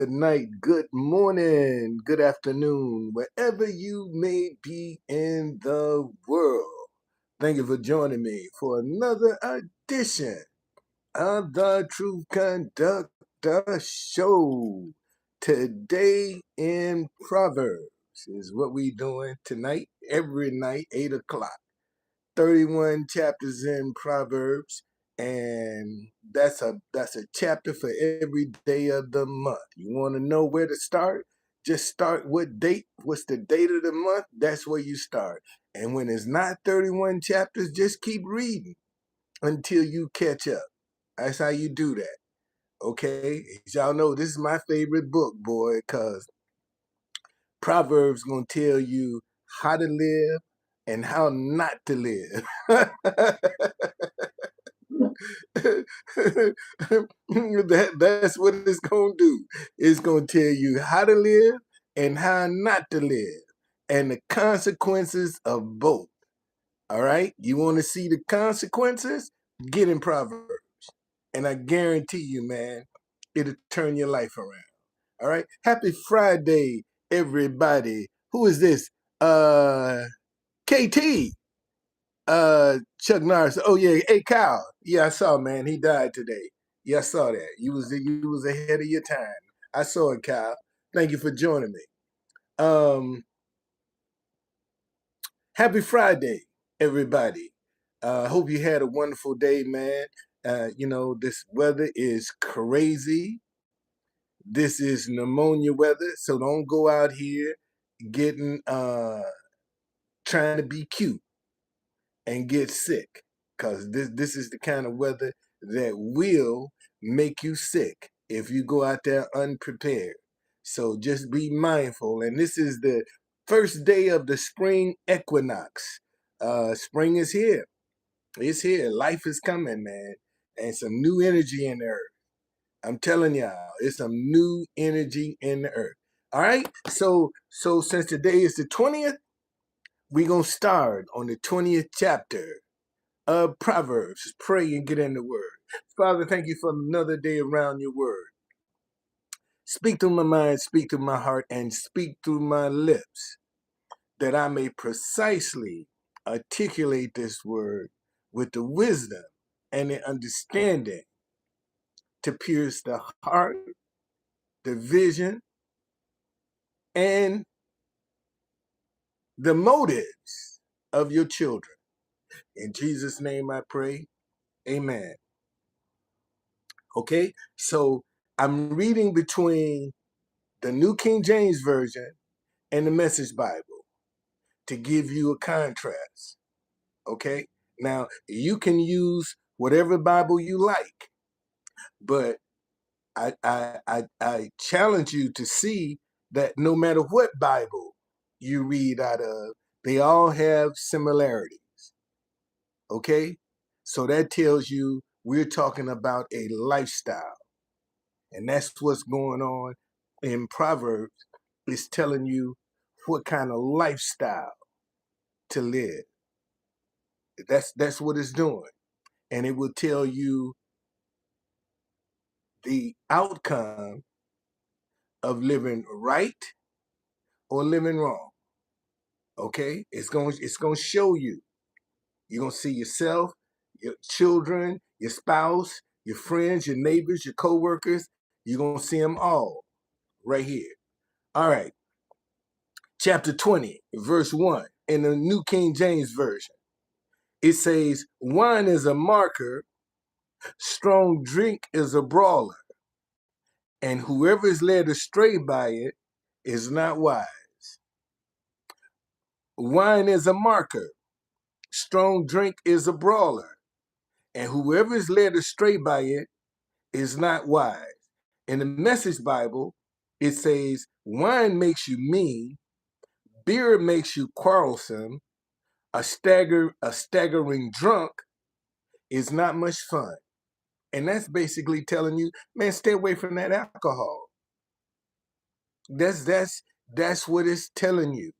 good night, good morning, good afternoon, wherever you may be in the world. Thank you for joining me for another edition of the Truth Conductor Show. Today in Proverbs is what we doing tonight, every night, 8 o'clock. 31 chapters in Proverbs, and that's a chapter for every day of the month. You want to know where to start? Just start what date, what's the date of the month? That's where you start. And when it's not 31 chapters, just keep reading until you catch up. That's how you do that. Okay? As y'all know, this is my favorite book, boy, because Proverbs gonna tell you how to live and how not to live. That's what it's gonna do. It's gonna tell you how to live and how not to live, and the consequences of both. All right, you want to see the consequences? Get in Proverbs, and I guarantee you, man, it'll turn your life around. All right, happy Friday, everybody. Who is this? KT. Chuck Norris. Oh yeah, hey Kyle. Yeah, I saw, man. He died today. Yeah, I saw that. You was ahead of your time. I saw it, Kyle. Thank you for joining me. Happy Friday, everybody. Hope you had a wonderful day, man. This weather is crazy. This is pneumonia weather, so don't go out here getting trying to be cute and get sick, because this is the kind of weather that will make you sick if you go out there unprepared. So just be mindful. And this is the first day of the spring equinox. Spring is here. It's here. Life is coming, man. And some new energy in the earth. I'm telling y'all, it's some new energy in the earth. All right. So since today is the 20th, we're gonna start on the 20th chapter of Proverbs. Pray and get in the word. Father, thank you for another day around your word. Speak through my mind, speak through my heart, and speak through my lips, that I may precisely articulate this word with the wisdom and the understanding to pierce the heart, the vision, and the motives of your children. In Jesus' name I pray. Amen. Okay, so I'm reading between the New King James Version and the Message Bible to give you a contrast. Okay, now you can use whatever Bible you like, but I challenge you to see that no matter what Bible you read out of, they all have similarities. Okay, so that tells you we're talking about a lifestyle. And that's what's going on in Proverbs. It's telling you what kind of lifestyle to live. That's what it's doing. And it will tell you the outcome of living right or living wrong. Okay? It's gonna show you. You're gonna see yourself, your children, your spouse, your friends, your neighbors, your co-workers. You're gonna see them all right here. All right. Chapter 20, verse 1 in the New King James Version. It says, wine is a marker, strong drink is a brawler, and whoever is led astray by it is not wise. Wine is a marker, strong drink is a brawler, and whoever is led astray by it is not wise. In the Message Bible, it says, wine makes you mean, beer makes you quarrelsome, a staggering drunk is not much fun. And that's basically telling you, man, stay away from that alcohol. That's what it's telling you.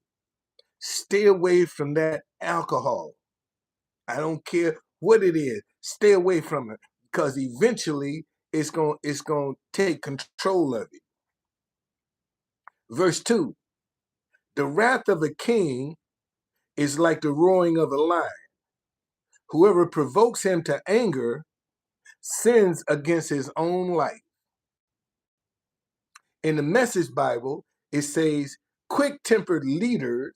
Stay away from that alcohol. I don't care what it is. Stay away from it, because eventually it's going to take control of you. Verse 2, the wrath of a king is like the roaring of a lion. Whoever provokes him to anger sins against his own life. In the Message Bible, it says, quick-tempered leaders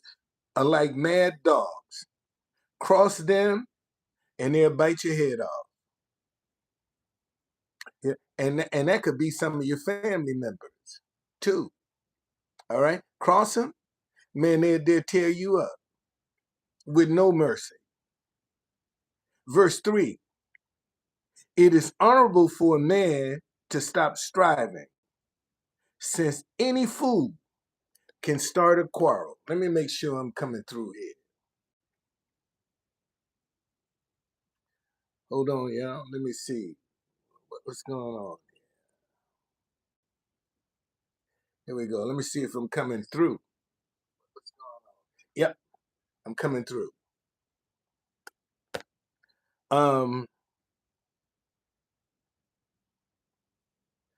are like mad dogs. Cross them and they'll bite your head off. Yeah. And that could be some of your family members too. All right? Cross them, man, they'll tear you up with no mercy. Verse 3, it is honorable for a man to stop striving, since any fool can start a quarrel. Let me make sure I'm coming through here. Hold on, y'all. Let me see what's going on. Here we go. Let me see if I'm coming through. Yep, I'm coming through. Let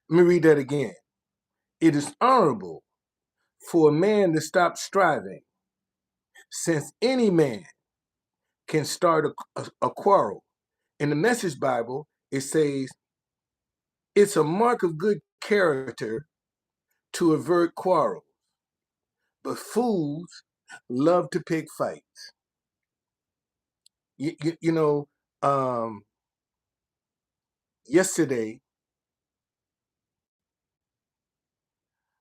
me read that again. It is honorable for a man to stop striving, since any man can start a quarrel. In the Message Bible, it says, it's a mark of good character to avert quarrels, but fools love to pick fights. You know, yesterday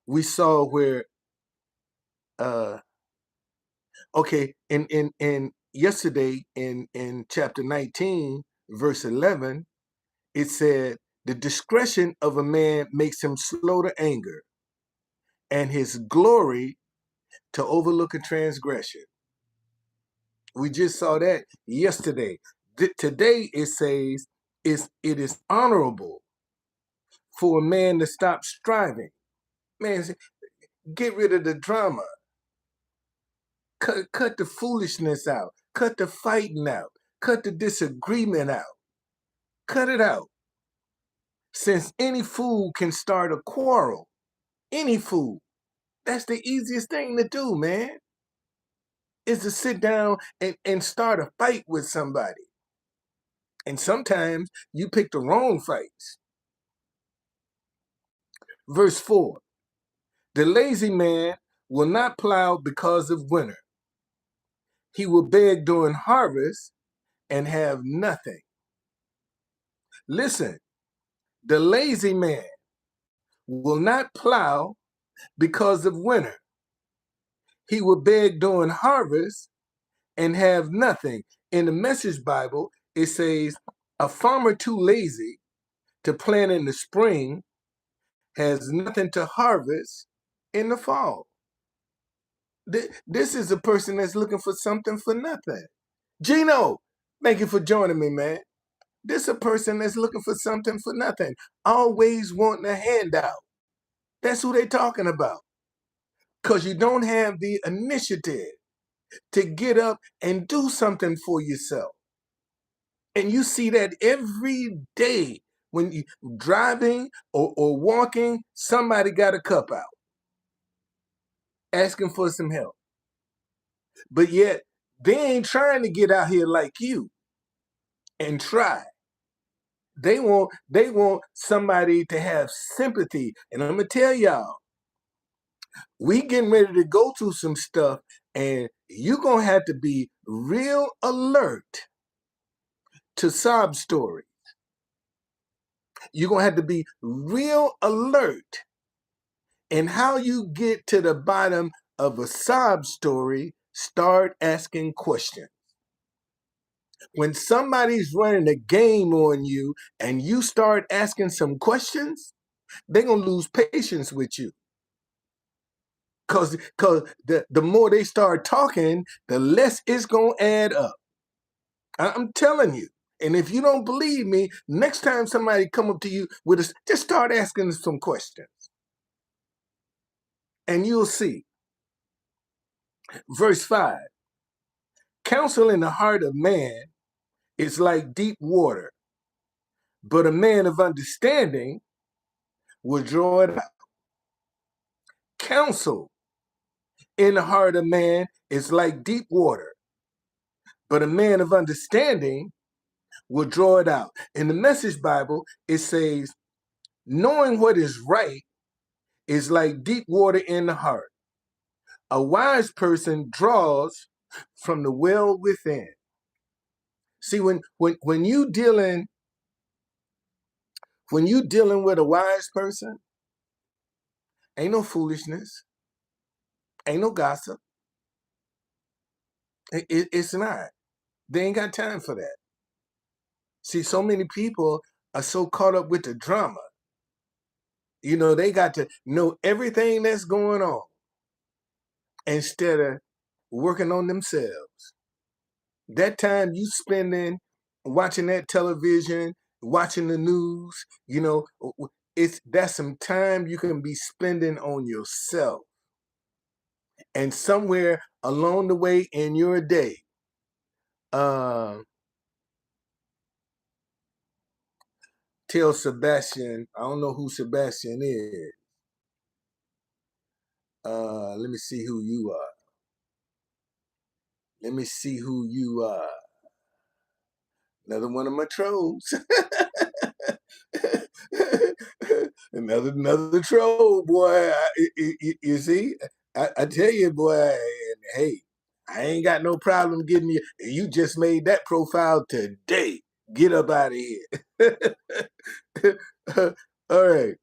we saw where okay, in yesterday in chapter 19, verse 11, it said, the discretion of a man makes him slow to anger, and his glory to overlook a transgression. We just saw that yesterday. Today it says it is honorable for a man to stop striving. Man, get rid of the drama. Cut the foolishness out. Cut the fighting out. Cut the disagreement out. Cut it out. Since any fool can start a quarrel, any fool, that's the easiest thing to do, man, is to sit down and start a fight with somebody. And sometimes you pick the wrong fights. Verse 4, the lazy man will not plow because of winter. He will beg during harvest and have nothing. Listen, the lazy man will not plow because of winter. He will beg during harvest and have nothing. In the Message Bible, it says, a farmer too lazy to plant in the spring has nothing to harvest in the fall. This is a person that's looking for something for nothing. Gino, thank you for joining me, man. This is a person that's looking for something for nothing, always wanting a handout. That's who they're talking about. Because you don't have the initiative to get up and do something for yourself. And you see that every day when you driving or walking, somebody got a cup out asking for some help. But yet they ain't trying to get out here like you and try. They want somebody to have sympathy. And I'm gonna tell y'all, we getting ready to go through some stuff, and you're gonna have to be real alert to sob stories. You're gonna have to be real alert in how you get to the bottom of a sob story. Start asking questions. When somebody's running a game on you and you start asking some questions, they're gonna lose patience with you. Cause the more they start talking, the less it's gonna add up. I'm telling you. And if you don't believe me, next time somebody come up to you with us, just start asking some questions. And you'll see. Verse 5, counsel in the heart of man is like deep water, but a man of understanding will draw it out. Counsel in the heart of man is like deep water, but a man of understanding will draw it out. In the Message Bible, it says, knowing what is right is like deep water in the heart. A wise person draws from the well within. See, when you dealing with a wise person, ain't no foolishness, ain't no gossip. It's not. They ain't got time for that. See, so many people are so caught up with the drama. You know, they got to know everything that's going on instead of working on themselves. That time you spending watching that television, watching the news, you know, that's some time you can be spending on yourself. And somewhere along the way in your day, uh, tell Sebastian, I don't know who Sebastian is. Let me see who you are. Let me see who you are. Another one of my trolls. another troll, boy. You see, I tell you, boy. Hey, I ain't got no problem getting you. You just made that profile today. Get up out of here. All right.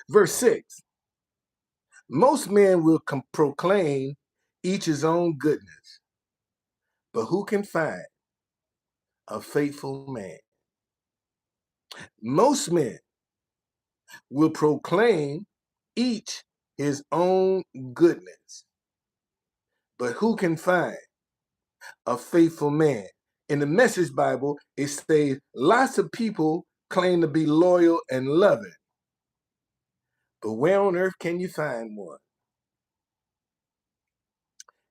Verse 6. Most men will proclaim each his own goodness, but who can find a faithful man? Most men will proclaim each his own goodness, but who can find a faithful man? In the Message Bible, it says lots of people claim to be loyal and loving, but where on earth can you find one?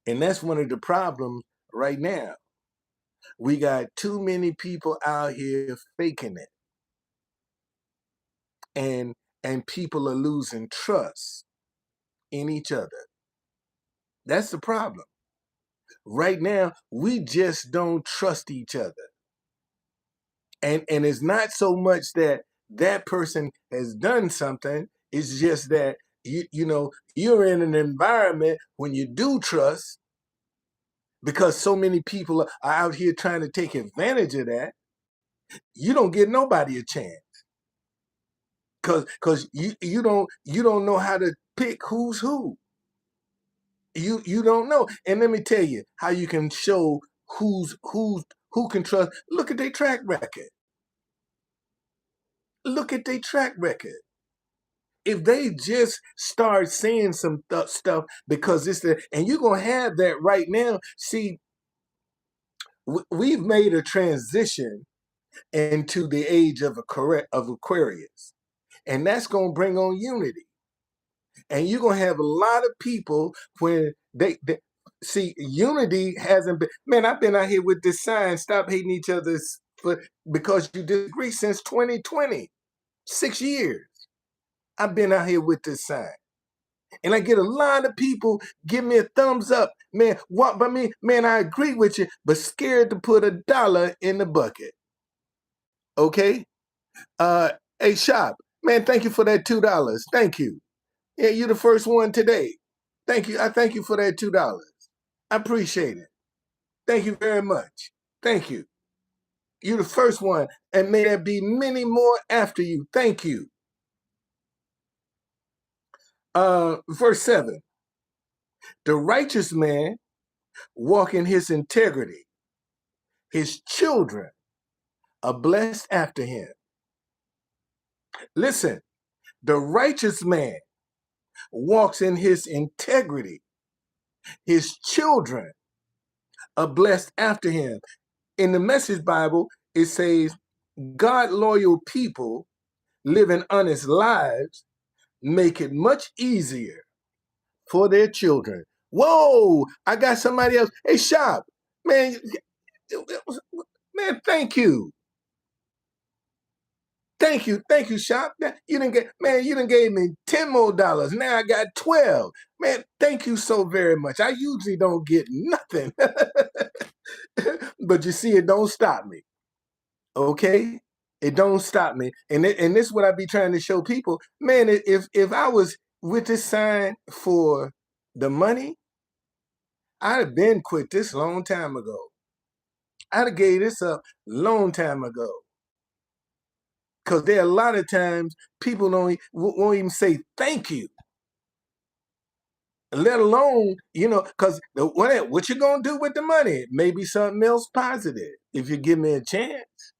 And that's one of the problems right now. We got too many people out here faking it. And people are losing trust in each other. That's the problem. Right now, we just don't trust each other. And it's not so much that that person has done something, it's just that you know, you're in an environment when you do trust, because so many people are out here trying to take advantage of that, you don't give nobody a chance. Cause you don't know how to pick who's who. You don't know. And let me tell you how you can show who can trust. Look at their track record. Look at their track record. If they just start saying some stuff because it's the, and you're gonna have that right now. See, we've made a transition into the age of Aquarius, and that's gonna bring on unity. And you're gonna have a lot of people when they see unity hasn't been. Man, I've been out here with this sign: "Stop hating each other because you disagree." Since 2020, 6 years. I've been out here with this sign, and I get a lot of people give me a thumbs up. Man, what by me? Man, I agree with you, but scared to put $1 in the bucket. Okay, hey shop, man, thank you for that $2. Thank you. Yeah, you're the first one today. Thank you. I thank you for that $2. I appreciate it. Thank you very much. Thank you. You're the first one, and may there be many more after you. Thank you. Verse 7. The righteous man walk in his integrity. His children are blessed after him. Listen, the righteous man walks in his integrity. His children are blessed after him. In the Message Bible, it says, God loyal people living honest lives make it much easier for their children. Whoa, I got somebody else. Hey, shop, man, man, thank you. Thank you, shop. You didn't get, man. You done gave me $10 more. Now I got 12. Man, thank you so very much. I usually don't get nothing, but you see, it don't stop me. Okay, it don't stop me, and this is what I be trying to show people. Man, if I was with this sign for the money, I'd have been quit this long time ago. I'd have gave this up long time ago. Because there are a lot of times people won't even say thank you, let alone, because what you gonna do with the money? Maybe something else positive if you give me a chance.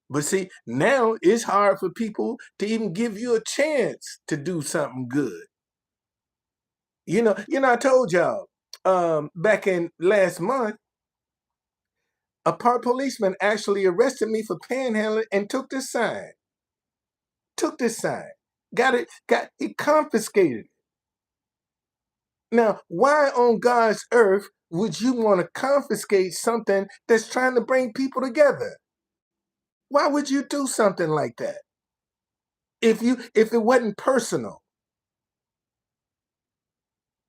But see, now it's hard for people to even give you a chance to do something good. I told y'all back in last month, a park policeman actually arrested me for panhandling and took this sign. He confiscated it. Now, why on God's earth would you want to confiscate something that's trying to bring people together? Why would you do something like that? If it wasn't personal?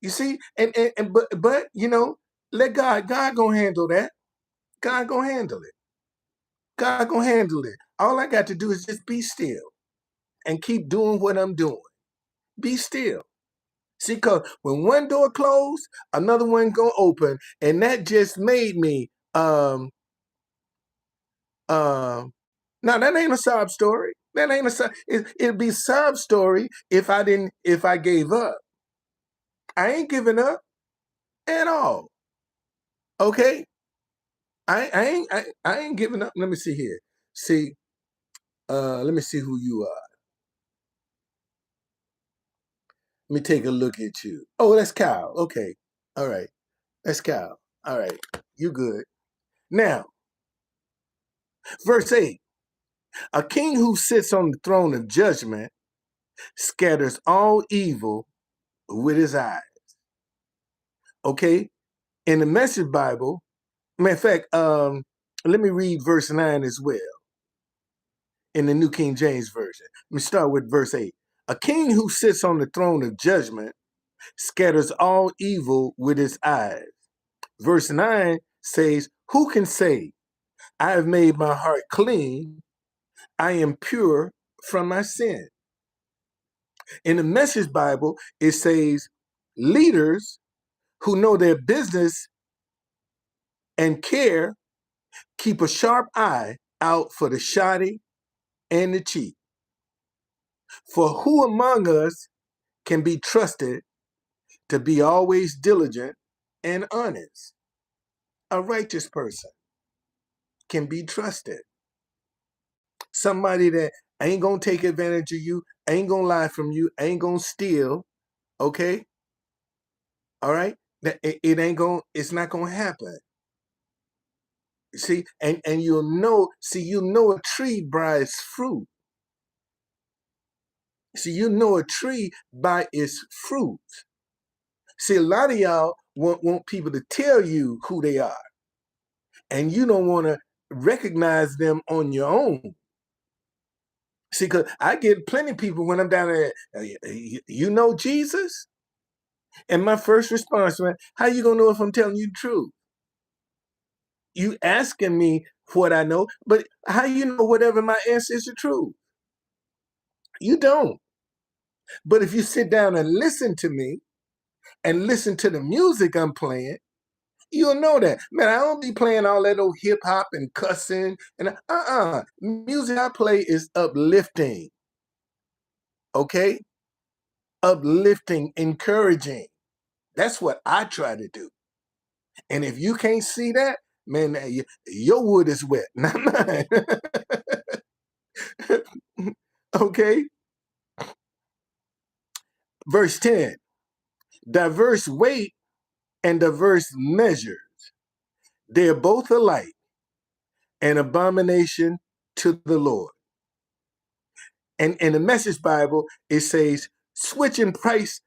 You see, but let God gonna handle that. God gonna handle it. God gonna handle it. All I got to do is just be still and keep doing what I'm doing. Be still. See, cause when one door closed, another one gonna open, and that just made me now that ain't a sob story. That ain't a sob. It'd be sob story if I gave up. I ain't giving up at all. Okay, I ain't giving up. Let me see here. See, let me see who you are. Let me take a look at you. Oh, that's Kyle. Okay, all right, that's Kyle. All right, you good. Now, verse 8: a king who sits on the throne of judgment scatters all evil with his eye. Okay, in the Message Bible, matter of fact, let me read verse 9 as well in the New King James Version. Let me start with verse 8. A king who sits on the throne of judgment scatters all evil with his eyes. Verse 9 says, who can say, I have made my heart clean, I am pure from my sin? In the Message Bible, it says, leaders who know their business and care keep a sharp eye out for the shoddy and the cheat. For who among us can be trusted to be always diligent and honest? A righteous person can be trusted. Somebody that ain't gonna take advantage of you, ain't gonna lie from you, ain't gonna steal, okay? All right? That it's not gonna happen. See, and you'll know a tree by its fruit. See, you know a tree by its fruit. See, a lot of y'all want people to tell you who they are, and you don't want to recognize them on your own. See, because I get plenty of people when I'm down there, you know Jesus? And my first response, man, how you going to know if I'm telling you the truth? You asking me what I know, but how you know whatever my answer is the truth? You don't. But if you sit down and listen to me and listen to the music I'm playing, you'll know that. Man, I don't be playing all that old hip hop and cussing and music I play is uplifting. Okay? Uplifting, encouraging. That's what I try to do. And if you can't see that, man, your wood is wet, not mine. Okay? Verse 10: diverse weight and diverse measures, they're both alike, an abomination to the Lord. And in the Message Bible, it says, switching price.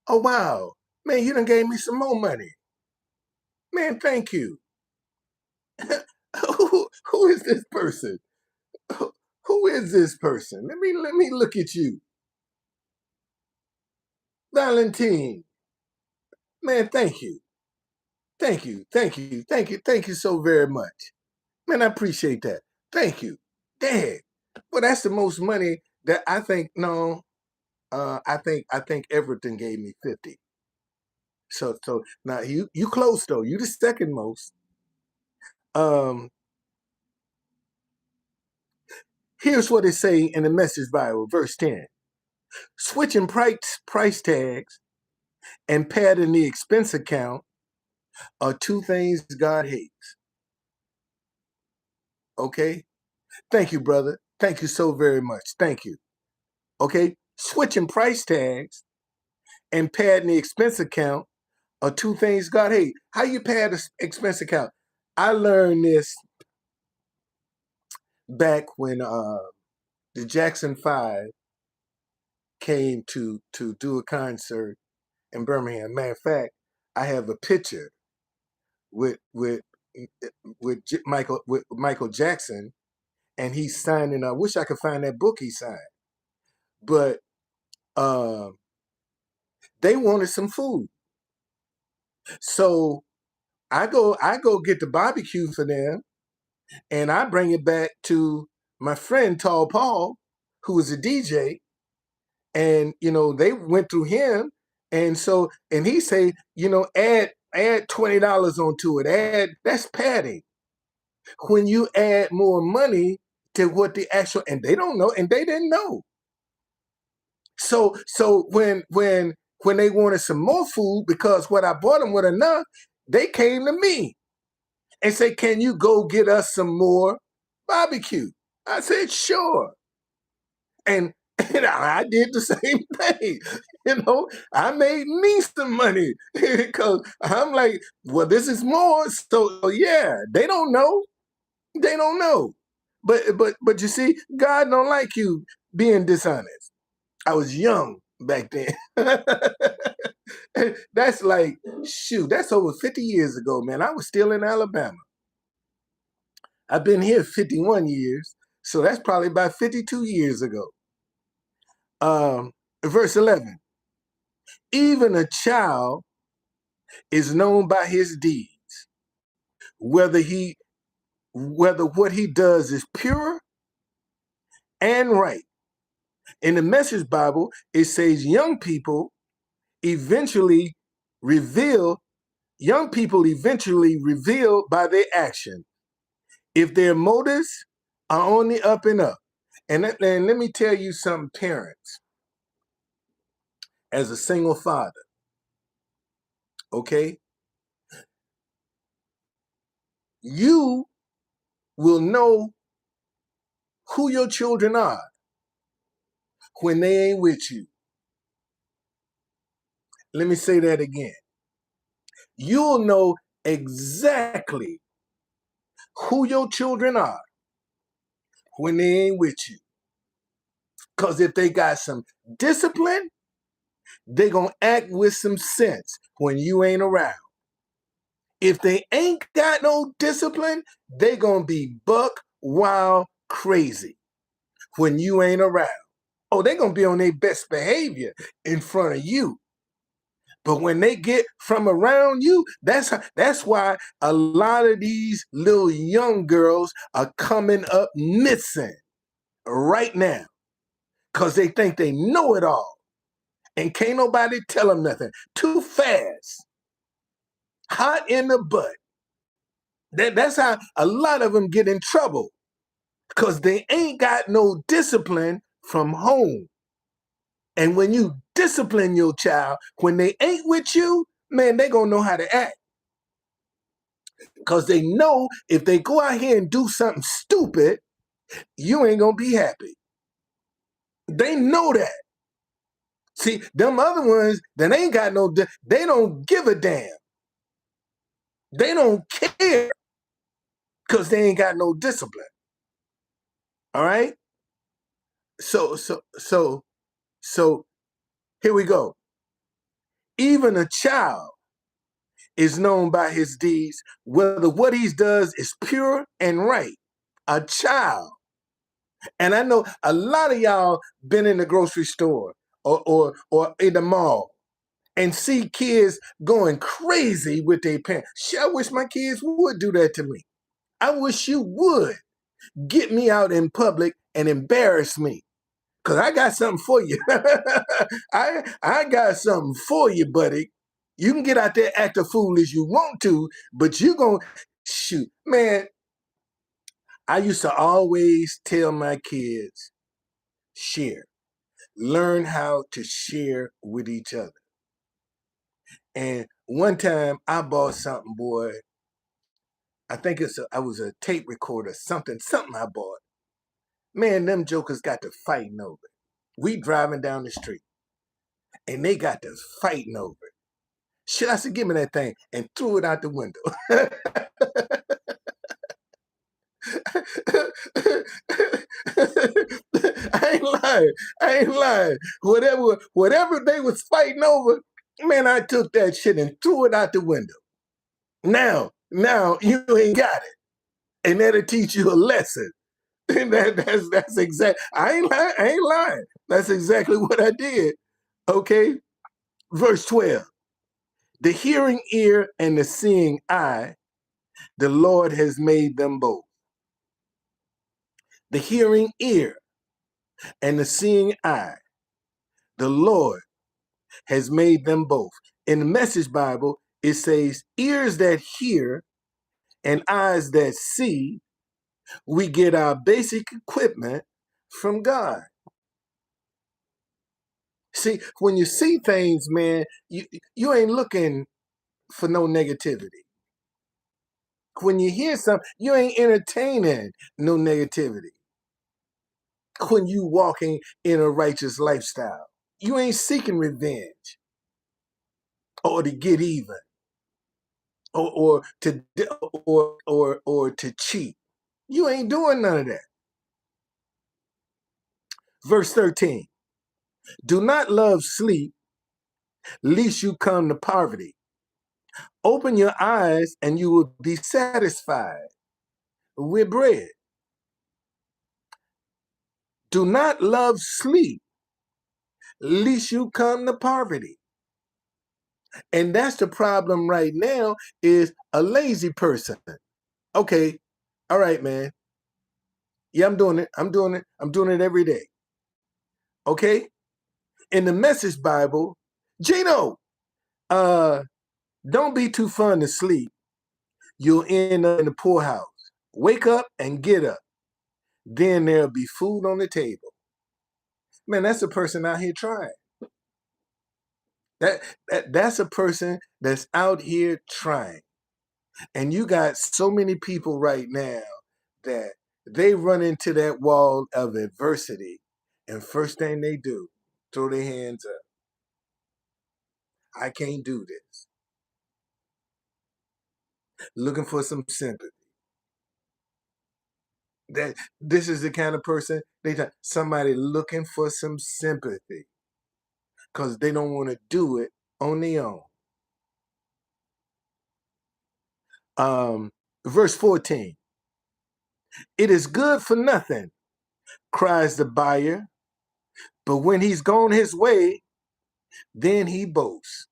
Oh, wow. Man, you done gave me some more money. Man, thank you. Who is this person? Who is this person? Let me look at you. Valentine. Man, thank you. Thank you. Thank you. Thank you. Thank you so very much. Man, I appreciate that. Thank you. Dad. Well, that's the most money that I think. No, I think Everton gave me 50. So now you close though. You the second most. Um, Here's what it say in the Message Bible, verse 10. Switching price tags and padding the expense account are two things God hates. Okay? Thank you, brother. Thank you so very much. Thank you. Okay? Switching price tags and padding the expense account are two things God hates. How you pad the expense account? I learned this back when the Jackson 5 came to do a concert in Birmingham. Matter of fact, I have a picture with with Michael Jackson, and he's signing. I wish I could find that book he signed, but uh, they wanted some food, so I go get the barbecue for them, and I bring it back to my friend Tall Paul, who was a DJ, and they went through him, and he say, add $20 onto it. That's padding. When you add more money to what the actual, and they don't know, and they didn't know. So when they wanted some more food, because what I bought them with enough, they came to me and said, "Can you go get us some more barbecue?" I said, "Sure." And I did the same thing. I made me some money because I'm like, well, this is more. So yeah, they don't know. They don't know. But you see, God don't like you being dishonest. I was young back then. That's like, shoot, that's over 50 years ago, man. I was still in Alabama. I've been here 51 years, so that's probably about 52 years ago. Um, Verse 11. Even a child is known by his deeds, whether he whether what he does is pure and right. In the Message Bible, it says eventually reveal young people eventually reveal by their action if their motives are on the up and up. And let me tell you something, parents, as a single father, okay? You will know who your children are when they ain't with you. Let me say that again. You'll know exactly who your children are when they ain't with you. Because if they got some discipline, they going to act with some sense when you ain't around. If they ain't got no discipline, they going to be buck wild crazy when you ain't around. Oh, they going to be on their best behavior in front of you. But when they get from around you, that's why a lot of these little young girls are coming up missing right now, because they think they know it all and can't nobody tell them nothing. Too fast, hot in the butt. That's how a lot of them get in trouble, because they ain't got no discipline from home. And when you discipline your child, when they ain't with you, man, they gonna know how to act. Because they know if they go out here and do something stupid, you ain't gonna be happy. They know that. See, them other ones that ain't got no, they don't give a damn. They don't care because they ain't got no discipline. All right. So here we go. Even a child is known by his deeds, whether what he does is pure and right. A child. And I know a lot of y'all been in the grocery store or in the mall and see kids going crazy with their parents. Shit, I wish my kids would do that to me. I wish you would get me out in public and embarrass me. Cause I got something for you. I got something for you, buddy. You can get out there act a fool as you want to, but you gonna shoot. Man, I used to always tell my kids, share. Learn how to share with each other. And one time I bought something, boy. I think I was a tape recorder, something I bought. Man, them jokers got to fighting over it. We driving down the street, and they got to fighting over it. Shit, I said, give me that thing, and threw it out the window. I ain't lying. I ain't lying. Whatever they was fighting over, man, I took that shit and threw it out the window. Now you ain't got it, and that'll teach you a lesson. And that's exact. I ain't lying. I ain't lying. That's exactly what I did. Okay, verse 12. The hearing ear and the seeing eye, the Lord has made them both. The hearing ear and the seeing eye, the Lord has made them both. In the Message Bible, it says, ears that hear and eyes that see, we get our basic equipment from God. See, when you see things, man, you ain't looking for no negativity. When you hear something, you ain't entertaining no negativity. When you walking in a righteous lifestyle, you ain't seeking revenge or to get even or to or to cheat. You ain't doing none of that. Verse 13. Do not love sleep, lest you come to poverty. Open your eyes and you will be satisfied with bread. Do not love sleep, lest you come to poverty. And that's the problem right now, is a lazy person. Okay, all right, man. Yeah, I'm doing it. I'm doing it. I'm doing it every day. Okay? In the Message Bible, Gino, don't be too fun to sleep. You'll end up in the poorhouse. Wake up and get up. Then there'll be food on the table. Man, that's a person out here trying. That's a person that's out here trying. And you got so many people right now that they run into that wall of adversity, and first thing they do, throw their hands up. I can't do this. Looking for some sympathy. That this is the kind of person somebody looking for some sympathy because they don't want to do it on their own. Verse 14. It is good for nothing, cries the buyer, but when he's gone his way, then he boasts.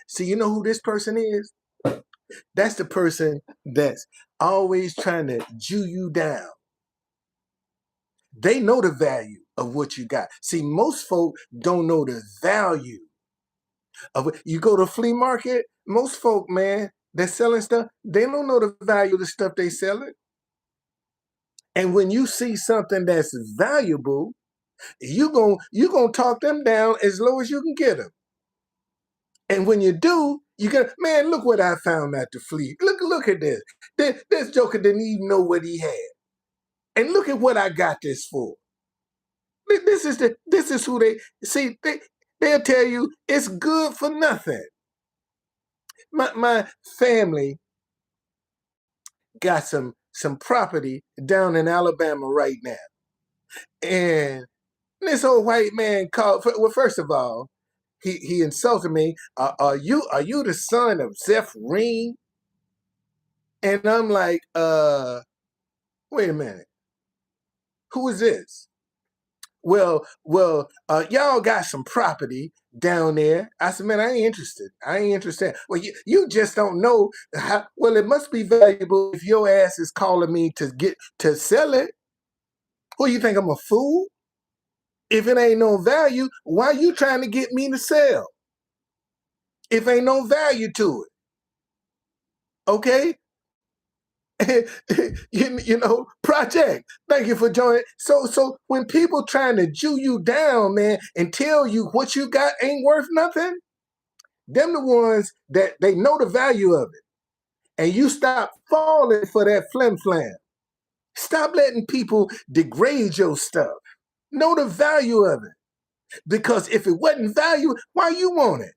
See, you know who this person is? That's the person that's always trying to Jew you down. They know the value of what you got. See, most folk don't know the value of it. You go to a flea market, most folk, man, that's selling stuff, they don't know the value of the stuff they selling. And when you see something that's valuable, you gonna talk them down as low as you can get them. And when you do, you get, man, look what I found at the flea. Look at this. This joker didn't even know what he had. And look at what I got this for. This is who they see. They'll tell you it's good for nothing. My family got some property down in Alabama right now. And this old white man called, well, first of all, he insulted me. Are you the son of Zephyr? And I'm like, wait a minute, who is this? Well, y'all got some property down there. I said, man, I ain't interested. I ain't interested. Well, you just don't know how. Well, it must be valuable if your ass is calling me to sell it. Well, you think I'm a fool? If it ain't no value, why you trying to get me to sell? If ain't no value to it, okay? Project. Thank you for joining. So when people trying to Jew you down, man, and tell you what you got ain't worth nothing, them the ones that they know the value of it. And you stop falling for that flim flam. Stop letting people degrade your stuff. Know the value of it. Because if it wasn't value, why you want it?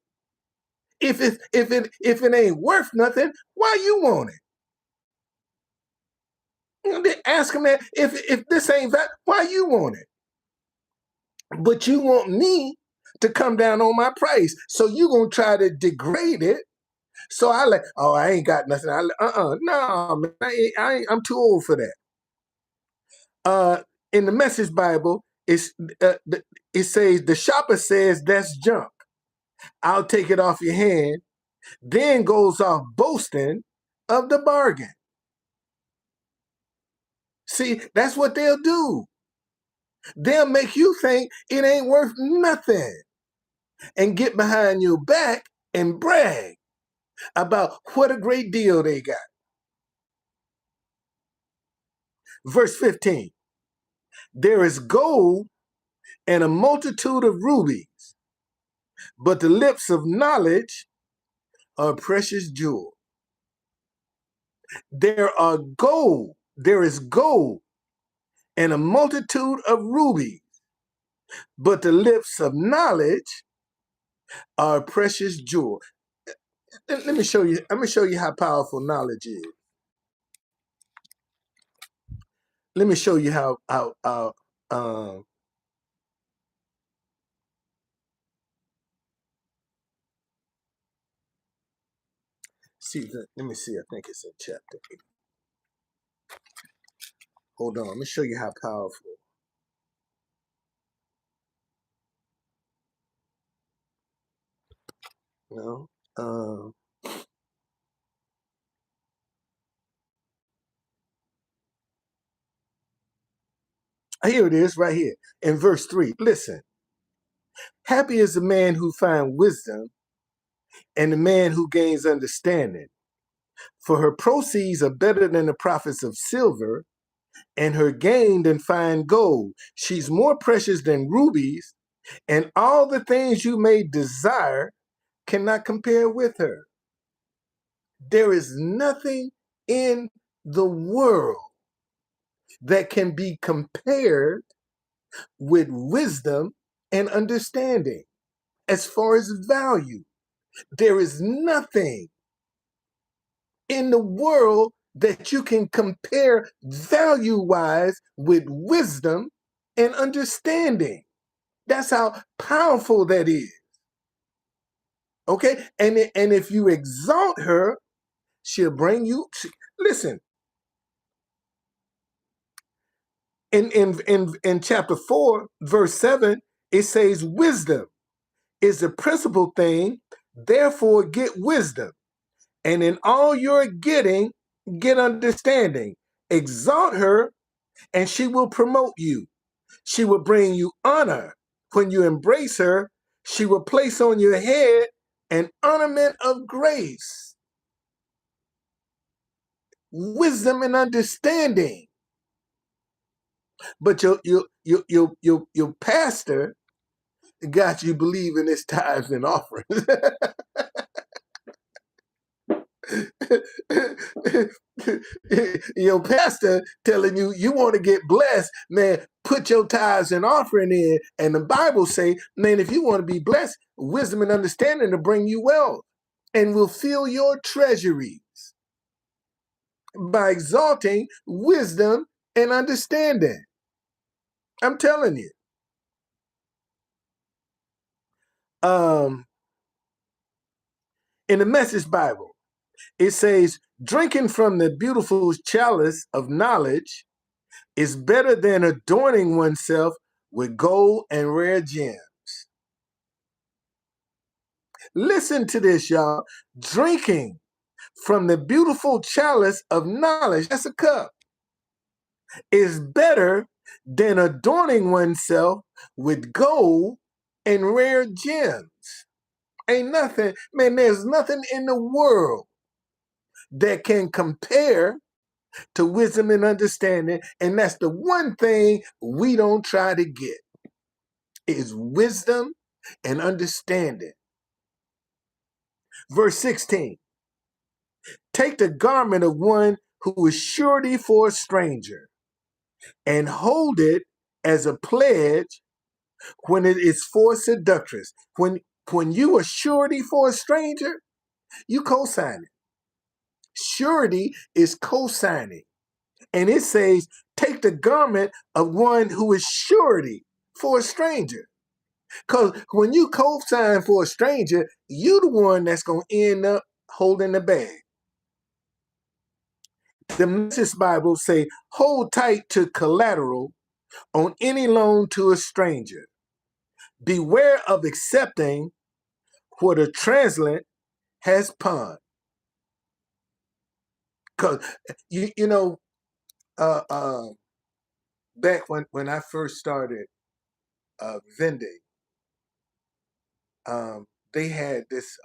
If it ain't worth nothing, why you want it? Ask them that if this ain't that, why you want it? But you want me to come down on my price. So you gonna try to degrade it. So I like, oh, I ain't got nothing. No, man, I'm too old for that. In the Message Bible, it says the shopper says that's junk. I'll take it off your hand. Then goes off boasting of the bargain. See, that's what they'll do. They'll make you think it ain't worth nothing and get behind your back and brag about what a great deal they got. Verse 15, there is gold and a multitude of rubies, but the lips of knowledge are precious jewel. There is gold and a multitude of rubies, but the lips of knowledge are precious jewel. Let me show you. Let me show you how powerful knowledge is. Let me show you how see. Let me see. I think it's in chapter 8. Hold on. Let me show you how powerful. No. Here it is, right here in verse 3. Listen. Happy is the man who finds wisdom and the man who gains understanding. For her proceeds are better than the profits of silver, and her gain than fine gold. She's more precious than rubies, and all the things you may desire cannot compare with her. There is nothing in the world that can be compared with wisdom and understanding. As far as value, there is nothing in the world that you can compare value-wise with wisdom and understanding. That's how powerful that is. Okay? And if you exalt her, she'll bring you. Listen, in chapter 4, verse 7, it says, wisdom is the principal thing, therefore get wisdom. And in all you're getting, get understanding. Exalt her, and she will promote you. She will bring you honor. When you embrace her, she will place on your head an ornament of grace, wisdom, and understanding. But your pastor got you believing it's tithes and offerings. Your pastor telling you you want to get blessed, man, put your tithes and offering in. And the Bible say, man, if you want to be blessed, wisdom and understanding to bring you wealth and will fill your treasuries by exalting wisdom and understanding. I'm telling you. Um, in the Message Bible, it says, drinking from the beautiful chalice of knowledge is better than adorning oneself with gold and rare gems. Listen to this, y'all. Drinking from the beautiful chalice of knowledge, that's a cup, is better than adorning oneself with gold and rare gems. Ain't nothing, man, there's nothing in the world that can compare to wisdom and understanding. And that's the one thing we don't try to get is wisdom and understanding. Verse 16, take the garment of one who is surety for a stranger and hold it as a pledge when it is for a seductress. When you are surety for a stranger, you co-sign it. Surety is co-signing. And it says, take the garment of one who is surety for a stranger. Because when you co-sign for a stranger, you the one that's going to end up holding the bag. The Message Bible say, hold tight to collateral on any loan to a stranger. Beware of accepting what a translator has pawned. Because, you know, uh, uh, back when I first started vending, they had this,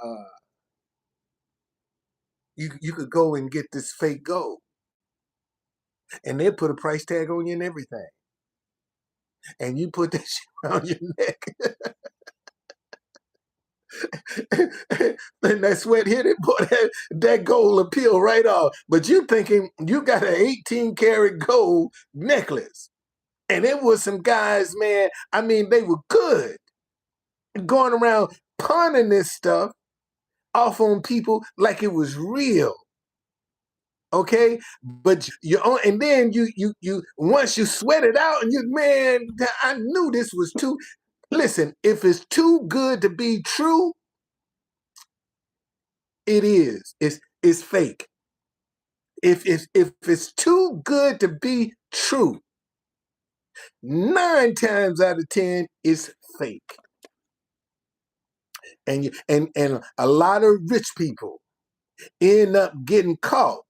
you could go and get this fake gold. And they put a price tag on you and everything. And you put that shit around your neck. And that sweat hit it, boy, that gold will peel right off. But you thinking you got an 18 karat gold necklace. And it was some guys, man, I mean, they were good. Going around pawning this stuff off on people like it was real. Okay, but you own, and then you once you sweat it out, and you, man, I knew this was too. Listen, if it's too good to be true, it is. It's fake. If it's too good to be true, 9 times out of 10, it's fake. And a lot of rich people end up getting caught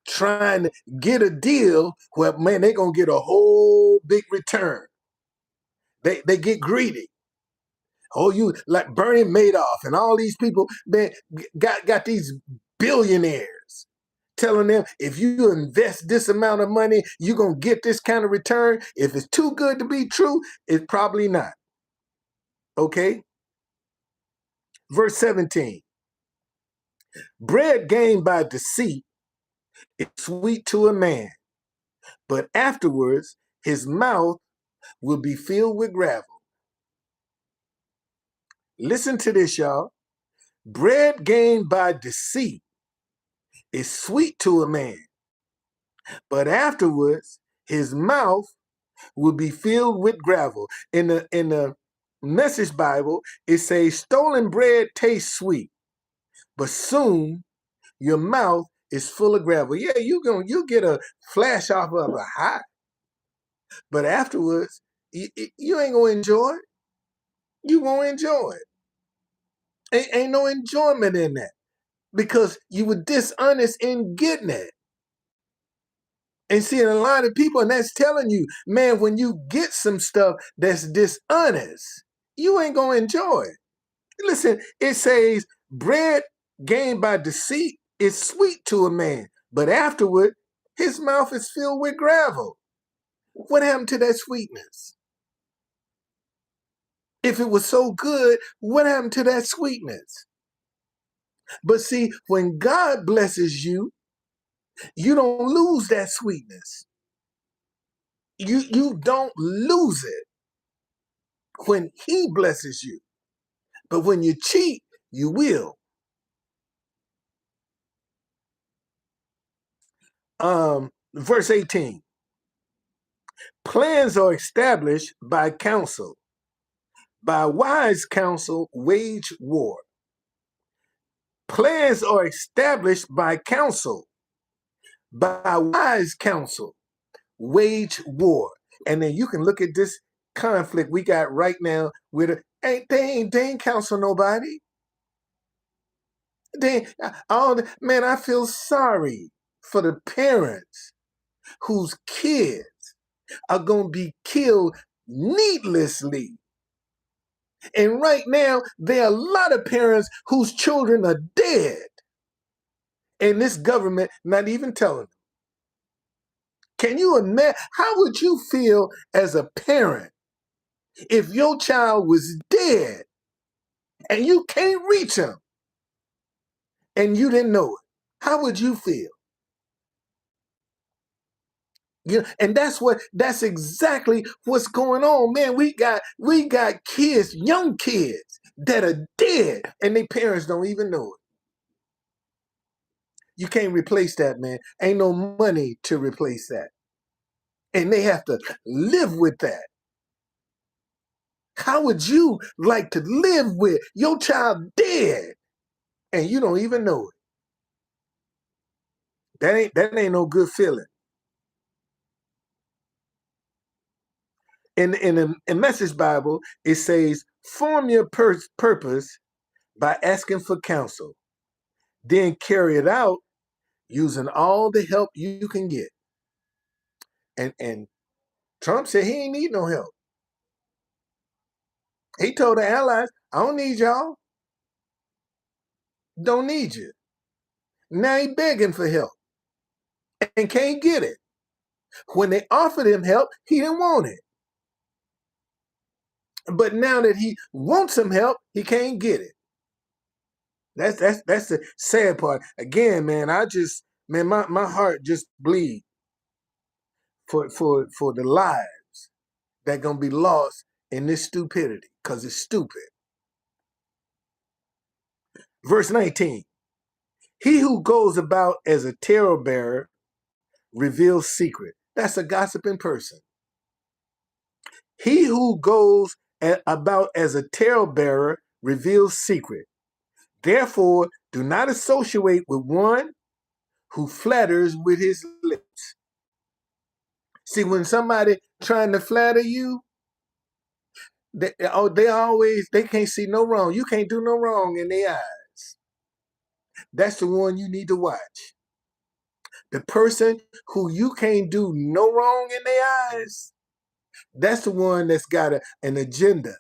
trying to get a deal where, man, they're gonna get a whole big return. They get greedy. Oh, you like Bernie Madoff and all these people, man, got these billionaires telling them if you invest this amount of money, you're gonna get this kind of return. If it's too good to be true, it's probably not. Okay. Verse 17. Bread gained by deceit is sweet to a man, but afterwards his mouth will be filled with gravel. Listen to this, y'all. Bread gained by deceit is sweet to a man, but afterwards his mouth will be filled with gravel. In the Message Bible, it says stolen bread tastes sweet, but soon your mouth is full of gravel. Yeah, you get a flash off of a high, but afterwards you ain't gonna enjoy it. You won't enjoy it. Ain't no enjoyment in that because you were dishonest in getting it. And seeing a lot of people, and that's telling you, man, when you get some stuff that's dishonest, you ain't gonna enjoy it. Listen, it says bread gained by deceit is sweet to a man, but afterward his mouth is filled with gravel. What happened to that sweetness? If it was so good, what happened to that sweetness? But see, when God blesses you, you don't lose that sweetness. You don't lose it when he blesses you. But when you cheat, you will. Verse 18. Plans are established by counsel, By wise counsel, wage war. Plans are established by counsel. By wise counsel, wage war. And then you can look at this conflict we got right now with they ain't counsel nobody. Man, I feel sorry for the parents whose kids are gonna be killed needlessly. And right now, there are a lot of parents whose children are dead. And this government not even telling them. Can you imagine? How would you feel as a parent if your child was dead and you can't reach him and you didn't know it? How would you feel? And that's exactly what's going on, man. We got kids, young kids that are dead and their parents don't even know it. You can't replace that, man. Ain't no money to replace that. And they have to live with that. How would you like to live with your child dead and you don't even know it? That ain't no good feeling. In the Message Bible, it says, "Form your purpose by asking for counsel, then carry it out using all the help you can get." And Trump said he ain't need no help. He told the allies, "I don't need y'all. Don't need you." Now he begging for help and can't get it. When they offered him help, he didn't want it. But now that he wants some help, he can't get it. That's the sad part. Again, man, my heart just bleeds for the lives that gonna be lost in this stupidity, because it's stupid. Verse 19. He who goes about as a talebearer reveals secret. That's a gossiping person. He who goes about as a talebearer reveals secret. Therefore, do not associate with one who flatters with his lips. See, when somebody trying to flatter you, they can't see no wrong. You can't do no wrong in their eyes. That's the one you need to watch. The person who you can't do no wrong in their eyes, that's the one that's got an agenda.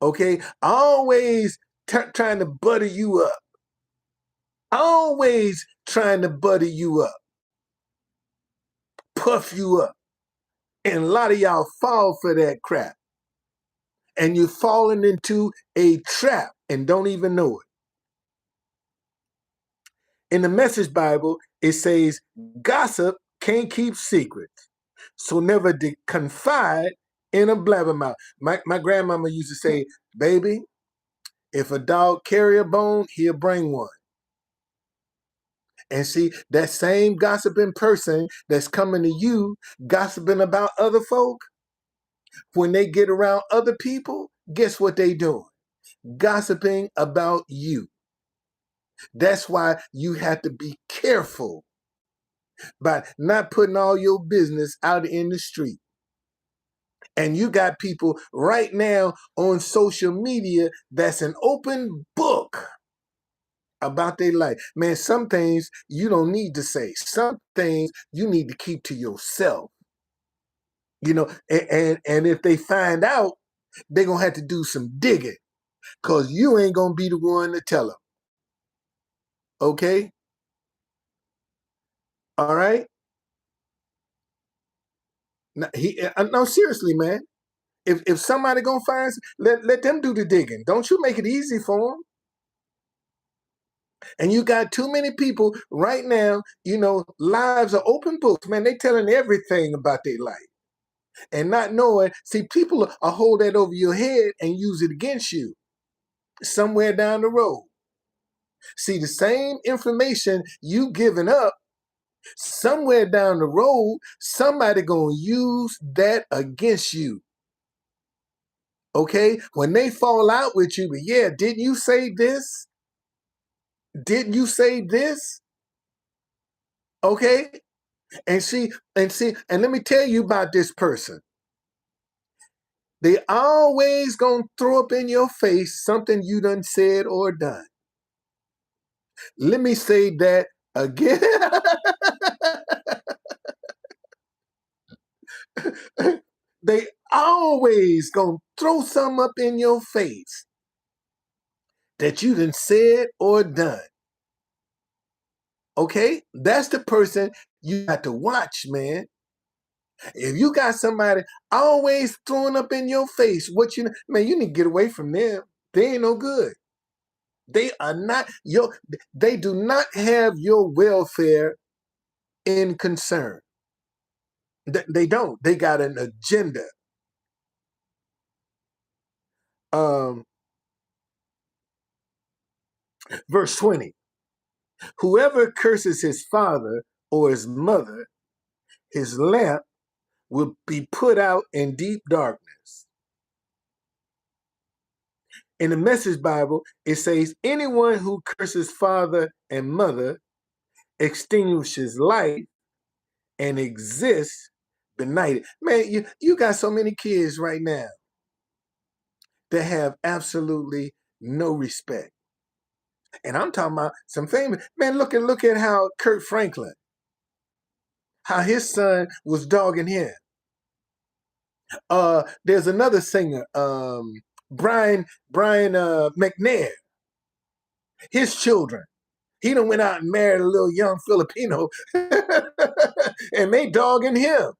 Okay, always trying to butter you up. Always trying to butter you up, puff you up. And a lot of y'all fall for that crap. And you're falling into a trap and don't even know it. In the Message Bible, it says, "Gossip can't keep secrets, so never confide in a blabbermouth." My grandmama used to say, "Baby, if a dog carry a bone, he'll bring one." And see, that same gossiping person that's coming to you, gossiping about other folk, when they get around other people, guess what they doing? Gossiping about you. That's why you have to be careful by not putting all your business out in the street. And you got people right now on social media that's an open book about their life. Man, some things you don't need to say. Some things you need to keep to yourself. And if they find out, they're going to have to do some digging, because you ain't going to be the one to tell them. Okay? All right? No, seriously, man. If somebody gonna find, let them do the digging. Don't you make it easy for them. And you got too many people right now, lives are open books, man. They telling everything about their life and not knowing. See, people will hold that over your head and use it against you somewhere down the road. See, the same information you giving up, somewhere down the road, somebody gonna use that against you. Okay? When they fall out with you, but yeah, didn't you say this? Didn't you say this? Okay? And let me tell you about this person. They always gonna throw up in your face something you done said or done. Let me say that again. They always gonna throw some up in your face that you done said or done. Okay? That's the person you got to watch, man. If you got somebody always throwing up in your face, man, you need to get away from them. They ain't no good. They are not your they do not have your welfare in concern. They don't. They got an agenda. Um, verse 20. Whoever curses his father or his mother, his lamp will be put out in deep darkness. In the Message Bible, it says, anyone who curses father and mother extinguishes life and exists benighted. Man, you got so many kids right now that have absolutely no respect. And I'm talking about some famous man. Look at how Kurt Franklin, how his son was dogging him. There's another singer, Brian McNair. His children. He done went out and married a little young Filipino, and they dogging him.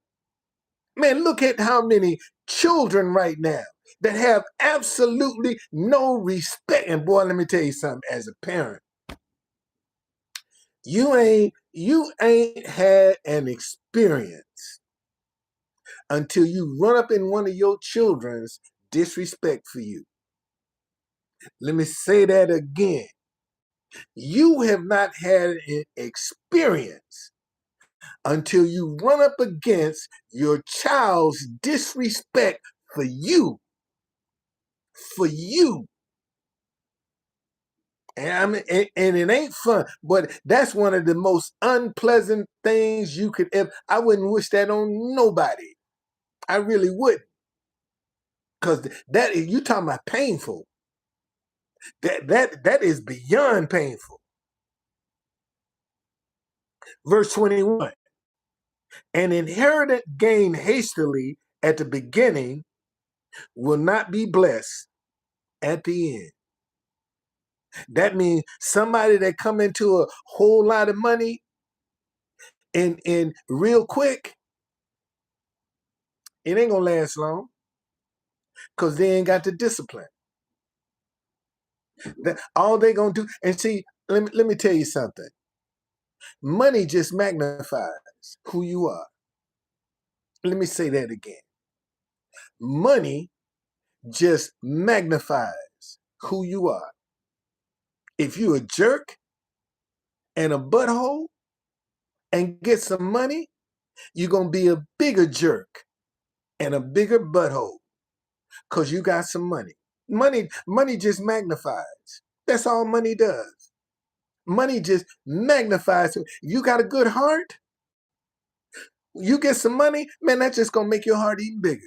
Man, look at how many children right now that have absolutely no respect. And boy, let me tell you something. As a parent, you ain't had an experience until you run up in one of your children's disrespect for you. Let me say that again. You have not had an experience until you run up against your child's disrespect for you. For you. And it ain't fun, but that's one of the most unpleasant things you could ever. I wouldn't wish that on nobody. I really wouldn't, because that you talking about painful. That is beyond painful. Verse 21. An inheritance gained hastily at the beginning will not be blessed at the end. That means somebody that come into a whole lot of money and real quick, it ain't gonna last long because they ain't got the discipline. All they gonna do, and see, let me tell you something. Money just magnifies who you are. Let me say that again. Money just magnifies who you are. If you a jerk and a butthole and get some money, you're gonna be a bigger jerk and a bigger butthole because you got some money. Money just magnifies. That's all money does. Money just magnifies. You got a good heart, you get some money, man, that's just gonna make your heart even bigger.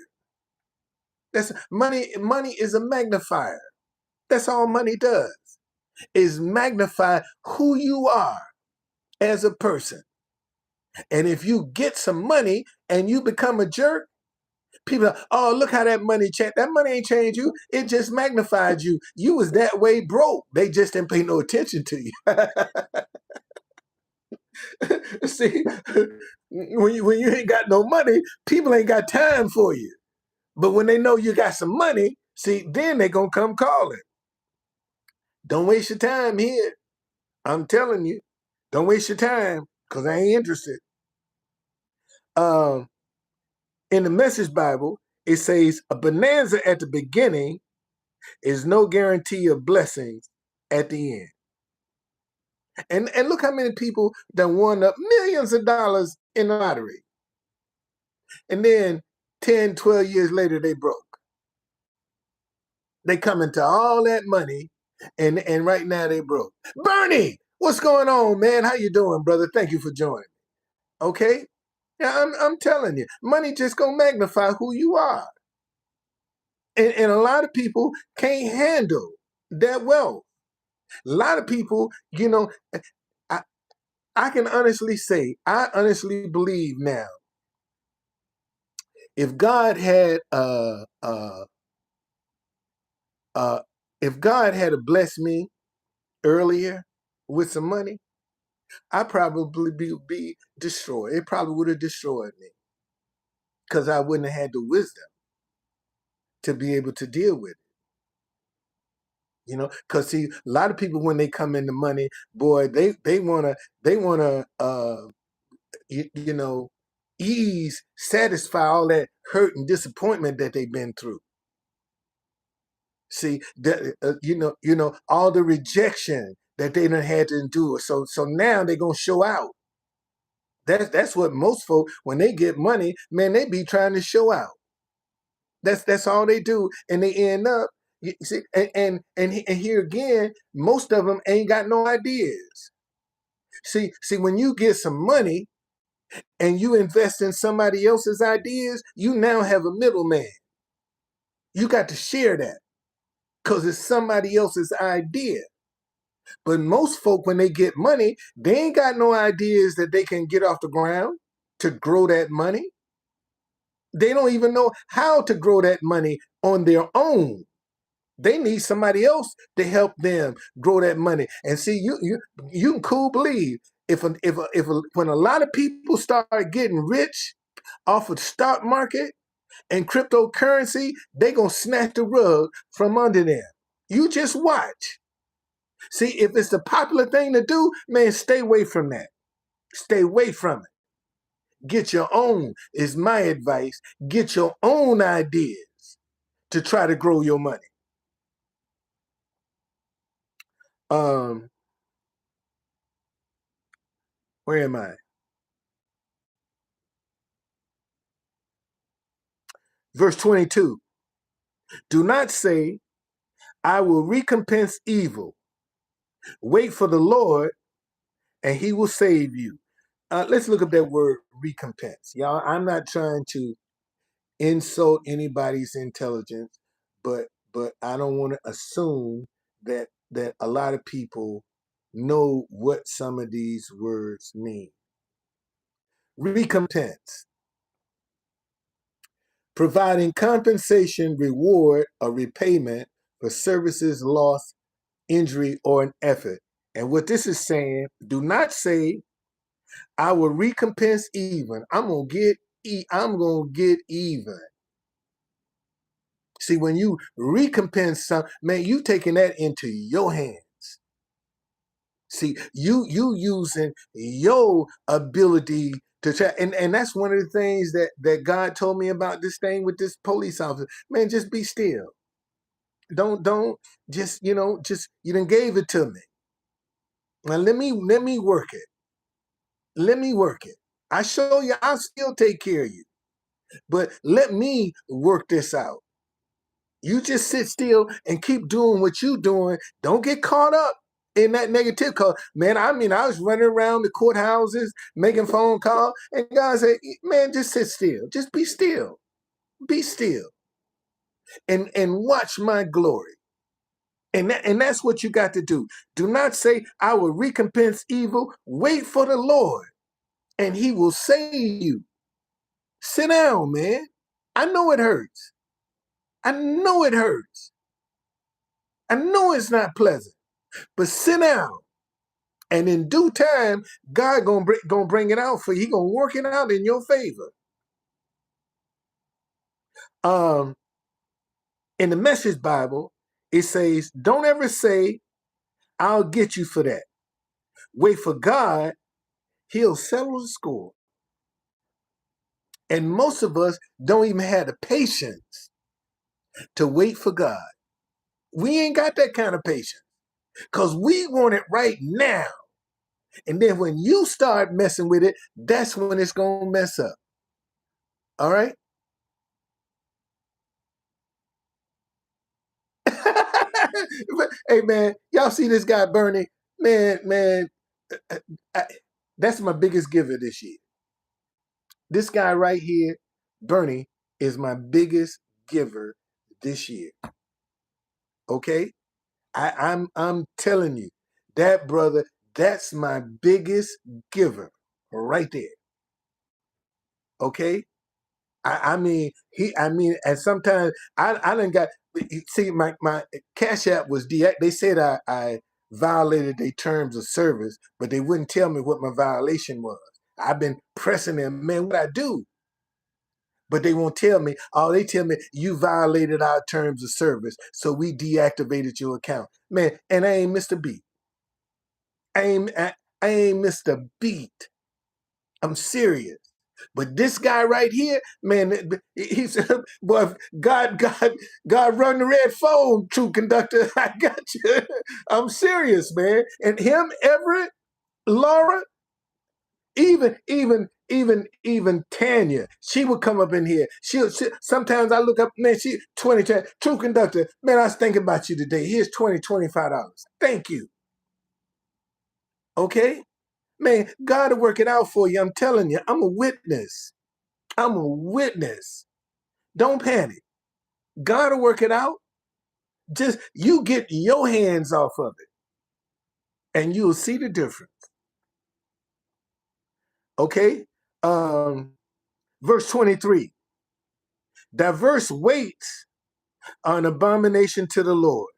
That's money is a magnifier. That's all money does, is magnify who you are as a person. And if you get some money and you become a jerk, people are, oh, look how that money changed. That money ain't changed you. It just magnified you. You was that way broke. They just didn't pay no attention to you. See, when you ain't got no money, people ain't got time for you. But when they know you got some money, see, then they gonna come calling. Don't waste your time here. I'm telling you, don't waste your time because I ain't interested. Um, in the Message Bible, it says a bonanza at the beginning is no guarantee of blessings at the end. And look how many people that won up millions of dollars in the lottery. And then 10, 12 years later, they broke. They come into all that money, and right now they broke. Bernie, what's going on, man? How you doing, brother? Thank you for joining. Okay, yeah, I'm telling you, money just gonna magnify who you are, and a lot of people can't handle that wealth. A lot of people, I I can honestly say, I honestly believe now, if God had uh if God had blessed me earlier with some money, I probably be destroyed. It probably would have destroyed me because I wouldn't have had the wisdom to be able to deal with it. Because see, a lot of people when they come into money, boy, they wanna you know satisfy all that hurt and disappointment that they've been through. See, all the rejection that they done had to endure. So now they're gonna show out. That's what most folk, when they get money, man, they be trying to show out. That's all they do, and they end up. You see, and here again, most of them ain't got no ideas. See, when you get some money and you invest in somebody else's ideas, you now have a middleman. You got to share that because it's somebody else's idea. But most folk, when they get money, they ain't got no ideas that they can get off the ground to grow that money. They don't even know how to grow that money on their own. They need somebody else to help them grow that money. And see, you can cool believe when a lot of people start getting rich off of the stock market and cryptocurrency, they gonna snatch the rug from under them. You just watch. See, if it's the popular thing to do, man, stay away from that. Stay away from it. Get your own, is my advice. Get your own ideas to try to grow your money. Um, where am I? Verse 22. Do not say, I will recompense evil. Wait for the Lord, and he will save you. Let's look up that word recompense. Y'all, I'm not trying to insult anybody's intelligence, but I don't want to assume that a lot of people know what some of these words mean. Recompense, providing compensation, reward, or repayment for services, loss, injury, or an effort. And what this is saying, do not say, I will recompense even. I'm gonna get even. See, when you recompense something, man, you taking that into your hands. See, you using your ability to try, and that's one of the things that God told me about this thing with this police officer. Man, just be still. Don't just just you done gave it to me. Now let me work it. Let me work it. I show you I'll still take care of you. But let me work this out. You just sit still and keep doing what you're doing. Don't get caught up in that negative call. Man, I mean, I was running around the courthouses, making phone calls, and God said, man, just sit still. Just be still. Be still. And watch my glory. And that's what you got to do. Do not say, I will recompense evil. Wait for the Lord, and he will save you. Sit down, man. I know it hurts. I know it hurts. I know it's not pleasant, but sit down. And in due time, God gonna bring it out for you. He gonna work it out in your favor. Um, in the Message Bible, it says, "Don't ever say, 'I'll get you for that.' Wait for God; He'll settle the score." And most of us don't even have the patience to wait for God. We ain't got that kind of patience because we want it right now. And then when you start messing with it, that's when it's gonna mess up. All right. Hey, man, y'all see this guy, Bernie? Man, I, that's my biggest giver this year. This guy right here, Bernie, is my biggest giver this year. Okay? I'm telling you, that brother, that's my biggest giver right there. Okay? And sometimes I done got, see, my Cash App was they said I violated their terms of service, but they wouldn't tell me what my violation was. I've been pressing them, man, what I do? But they won't tell me. Oh, they tell me you violated our terms of service, so we deactivated your account. Man, and I ain't Mr. Beat. I ain't Mr. Beat. I'm serious. But this guy right here, man, he's boy, God run the red phone, true conductor. I got you. I'm serious, man. And him, Everett, Laura, even Tanya, she would come up in here. She sometimes I look up, man, she 20, true conductor, man, I was thinking about you today. Here's $25. Thank you. Okay? Man, God will work it out for you. I'm telling you, I'm a witness. I'm a witness. Don't panic. God will work it out. Just you get your hands off of it and you'll see the difference. Okay? Verse 23. Diverse weights are an abomination to the Lord,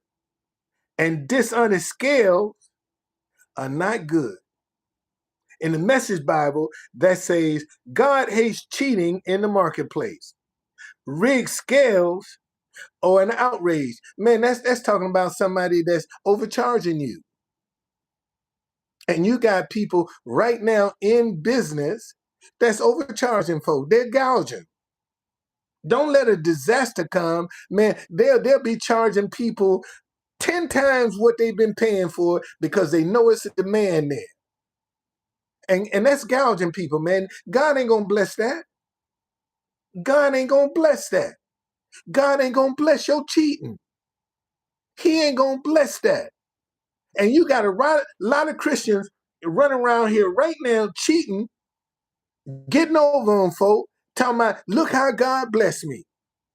and dishonest scales are not good. In the Message Bible, that says God hates cheating in the marketplace. Rigged scales or an outrage. Man, that's talking about somebody that's overcharging you. And you got people right now in business that's overcharging folks. They're gouging. Don't let a disaster come, man. They'll be charging people 10 times what they've been paying for because they know it's a demand there. And that's gouging people, man. God ain't gonna bless that. God ain't gonna bless that. God ain't gonna bless your cheating. He ain't gonna bless that. And you got a lot of Christians running around here right now cheating, getting over on folk, talking about, look how God blessed me.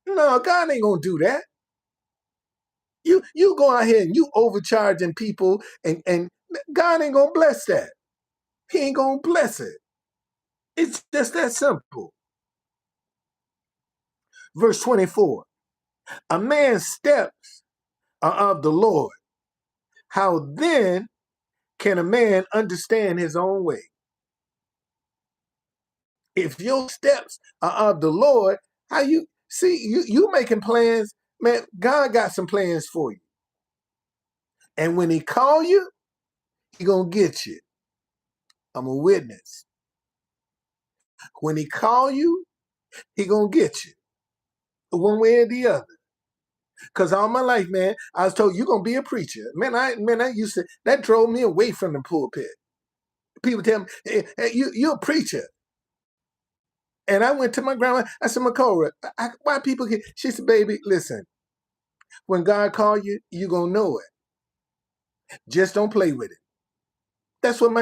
No, God ain't gonna do that. You go out here and you overcharging people, and God ain't gonna bless that. He ain't gonna bless it. It's just that simple. Verse 24. A man's steps are of the Lord. How then can a man understand his own way? If your steps are of the Lord, how you see you making plans, man, God got some plans for you. And when he call you, he gonna get you. I'm a witness. When he call you, he gonna get you. One way or the other. Because all my life, man, I was told you're gonna be a preacher. I used to that drove me away from the pulpit. People tell me, hey, you're a preacher. And I went to my grandma, I said, Makora, why people get, she said, baby, listen, when God called you, you're gonna know it. Just don't play with it. That's what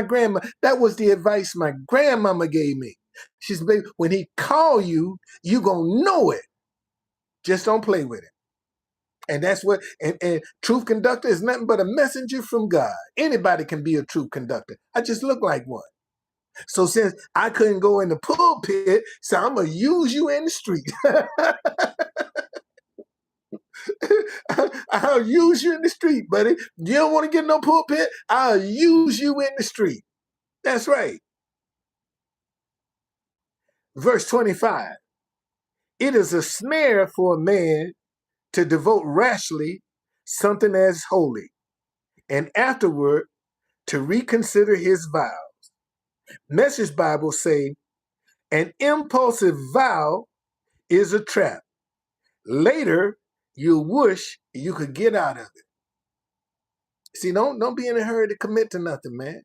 that was the advice my grandmama gave me. She said, baby, when he call you, you gonna know it. Just don't play with it. And that's what, and truth conductor is nothing but a messenger from God. Anybody can be a truth conductor. I just look like one. So since I couldn't go in the pulpit, so I'm gonna use you in the street. I'll use you in the street, buddy. You don't want to get no pulpit? I'll use you in the street. That's right. Verse 25. It is a snare for a man to devote rashly something as holy, and afterward to reconsider his vow. Message Bible say, an impulsive vow is a trap. Later, you'll wish you could get out of it. See, don't be in a hurry to commit to nothing, man.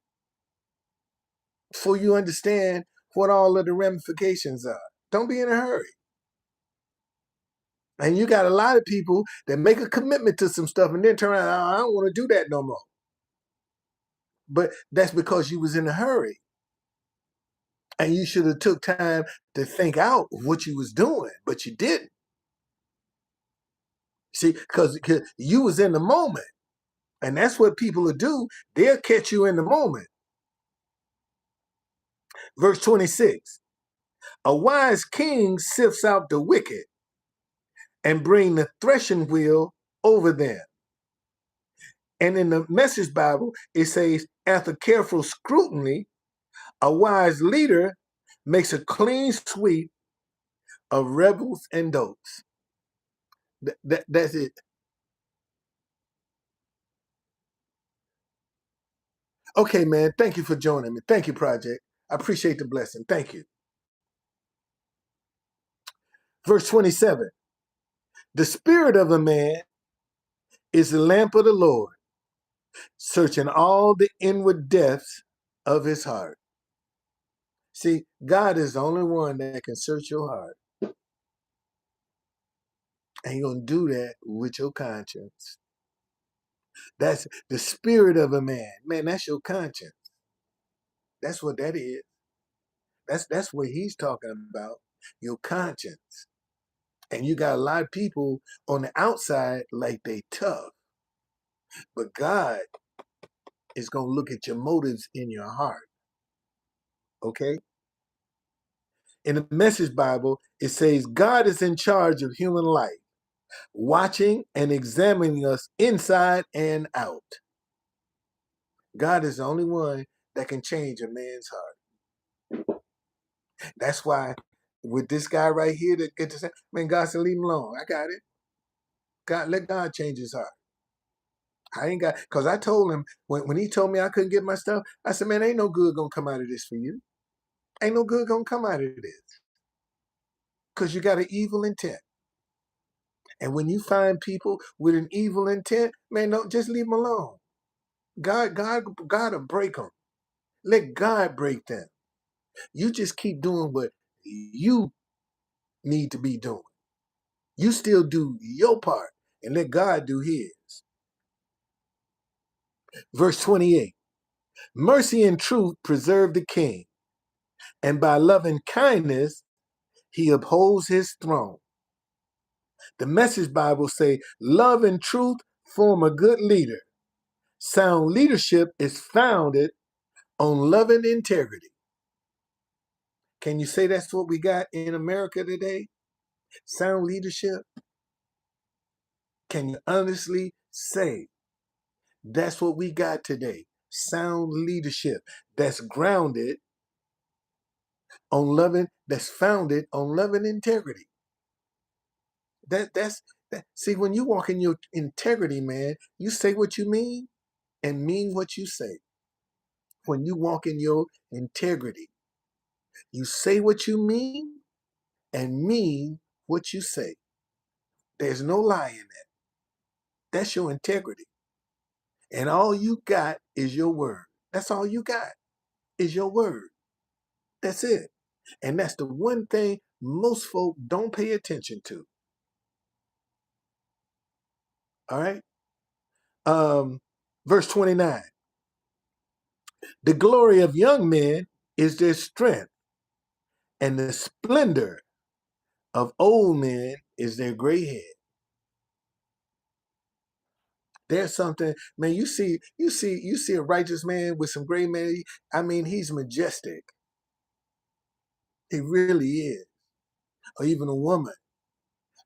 Before you understand what all of the ramifications are. Don't be in a hurry. And you got a lot of people that make a commitment to some stuff and then turn around, "Oh, I don't want to do that no more." But that's because you was in a hurry. And you should have took time to think out what you was doing, but you didn't. See, because you was in the moment. And that's what people will do. They'll catch you in the moment. Verse 26. A wise king sifts out the wicked and bring the threshing wheel over them. And in the Message Bible, it says, after careful scrutiny, a wise leader makes a clean sweep of rebels and dopes. That's it. Okay, man. Thank you for joining me. Thank you, Project. I appreciate the blessing. Thank you. Verse 27. The spirit of a man is the lamp of the Lord, searching all the inward depths of his heart. See, God is the only one that can search your heart. And he's going to do that with your conscience. That's the spirit of a man. Man, that's your conscience. That's what that is. That's what he's talking about, your conscience. And you got a lot of people on the outside like they tough. But God is going to look at your motives in your heart. Okay? In the Message Bible, it says, God is in charge of human life, watching and examining us inside and out. God is the only one that can change a man's heart. That's why with this guy right here that get to say, man, God said, leave him alone. I got it. God, let God change his heart. I ain't got, because I told him, when he told me I couldn't get my stuff, I said, man, ain't no good going to come out of this for you. Ain't no good going to come out of this. Because you got an evil intent. And when you find people with an evil intent, man, don't just leave them alone. God will break them. Let God break them. You just keep doing what you need to be doing. You still do your part and let God do his. Verse 28. Mercy and truth preserve the king, and by loving kindness he upholds his throne. The Message Bible say, love and truth form a good leader. Sound leadership is founded on love and integrity. Can you say that's what we got in America today? Sound leadership? Can you honestly say that's what we got today? Sound leadership that's grounded on loving, that's founded on love and integrity. That's that. See, when you walk in your integrity, man, you say what you mean and mean what you say. When you walk in your integrity, you say what you mean and mean what you say. There's no lie in that. That's your integrity. And all you got is your word. That's all you got is your word. That's it. And that's the one thing most folk don't pay attention to. All right. Verse 29. The glory of young men is their strength, and the splendor of old men is their gray head. There's something, man. You see a righteous man with some gray man. I mean, he's majestic. He really is. Or even a woman,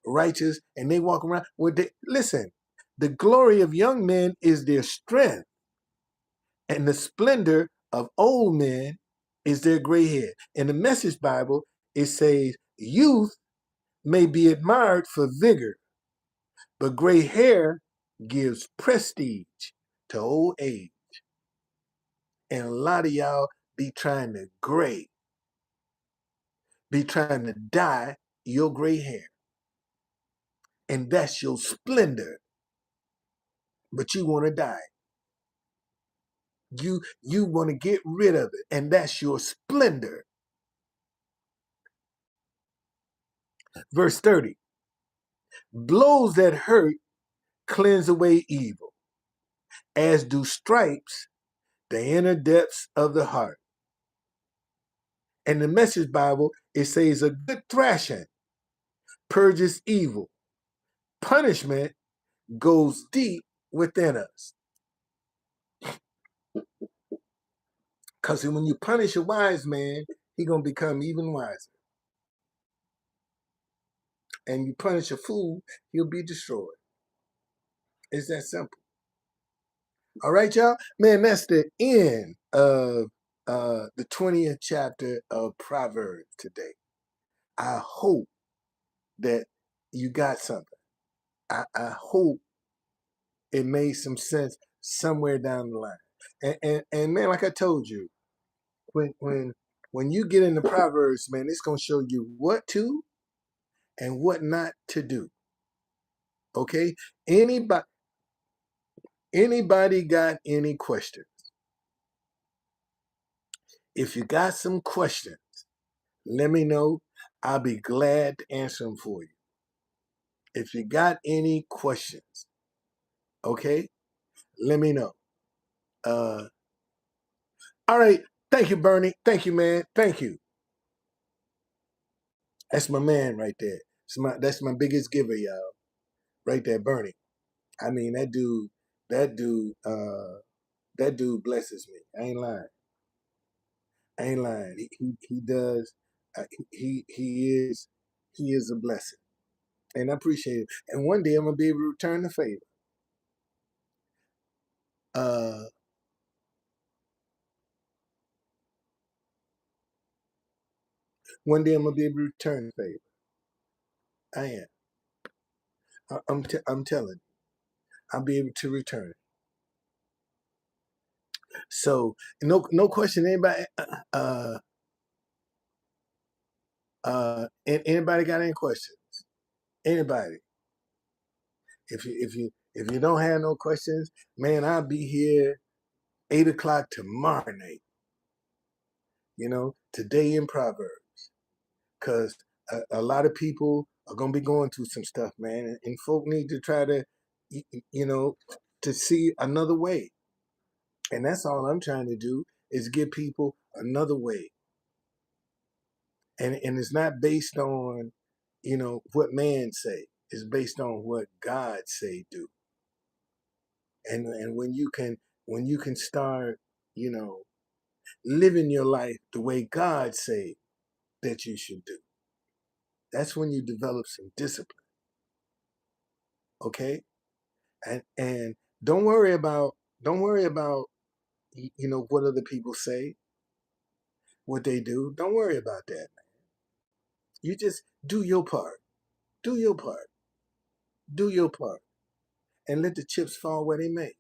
righteous, and they walk around with listen. The glory of young men is their strength, and the splendor of old men is their gray hair. In the Message Bible, it says, youth may be admired for vigor, but gray hair gives prestige to old age. And a lot of y'all be trying to be trying to dye your gray hair. And that's your splendor. But you want to dye. You want to get rid of it, and that's your splendor. Verse 30. Blows that hurt cleanse away evil, as do stripes the inner depths of the heart. In the Message Bible, it says a good thrashing purges evil. Punishment goes deep within us. Because when you punish a wise man, he's going to become even wiser. And you punish a fool, he'll be destroyed. It's that simple. All right, y'all? Man, that's the end of the 20th chapter of Proverbs today. I hope that you got something. I hope it made some sense somewhere down the line. And man, like I told you, when you get into Proverbs, man, it's gonna show you what to and what not to do. Okay? Anybody got any questions? If you got some questions, let me know. I'll be glad to answer them for you. If you got any questions, okay, let me know. All right. Thank you, Bernie. Thank you, man. Thank you. That's my man right there. That's my biggest giver, y'all. Right there, Bernie. I mean, that dude, that dude blesses me. I ain't lying. I ain't lying. He does. He is a blessing, and I appreciate it. And one day I'm gonna be able to return the favor. Uh, One day I'm gonna be able to return the favor. I am. I'm telling you, I'll be able to return it. So no question. Anybody? Anybody got any questions? Anybody? If you don't have no questions, man, I'll be here 8 o'clock tomorrow night. Today in Proverbs, because a lot of people are gonna be going through some stuff, man, and folk need to try to, you know, to see another way, and that's all I'm trying to do is give people another way, and it's not based on, what man say. It's based on what God say do. And when you can start, you know, living your life the way God say that you should do, that's when you develop some discipline. Okay? And don't worry about what other people say, what they do. Don't worry about that. You just do your part. Do your part. Do your part. And let the chips fall where they may.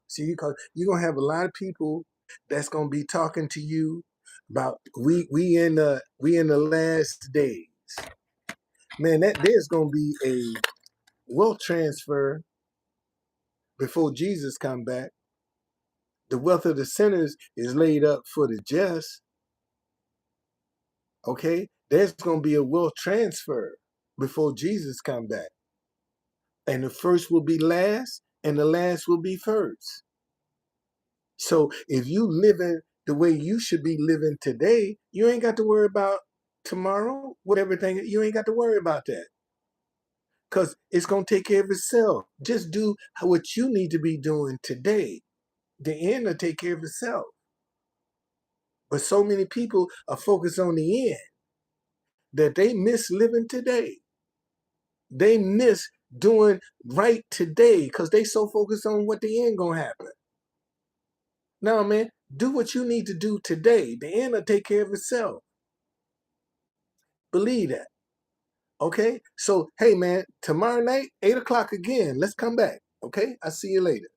See, because you're gonna have a lot of people that's gonna be talking to you about we in the last days. Man, that there's gonna be a wealth transfer before Jesus come back. The wealth of the sinners is laid up for the just. Okay, there's gonna be a wealth transfer before Jesus come back, and the first will be last, and the last will be first. So if you living the way you should be living today, you ain't got to worry about tomorrow with everything. You ain't got to worry about that because it's going to take care of itself. Just do what you need to be doing today. The end will take care of itself. But so many people are focused on the end that they miss living today. They miss doing right today because they so focused on what the end going to happen. No, man, do what you need to do today. The end will take care of itself. Believe that. Okay? So, hey, man, tomorrow night, 8 o'clock again. Let's come back. Okay? I'll see you later.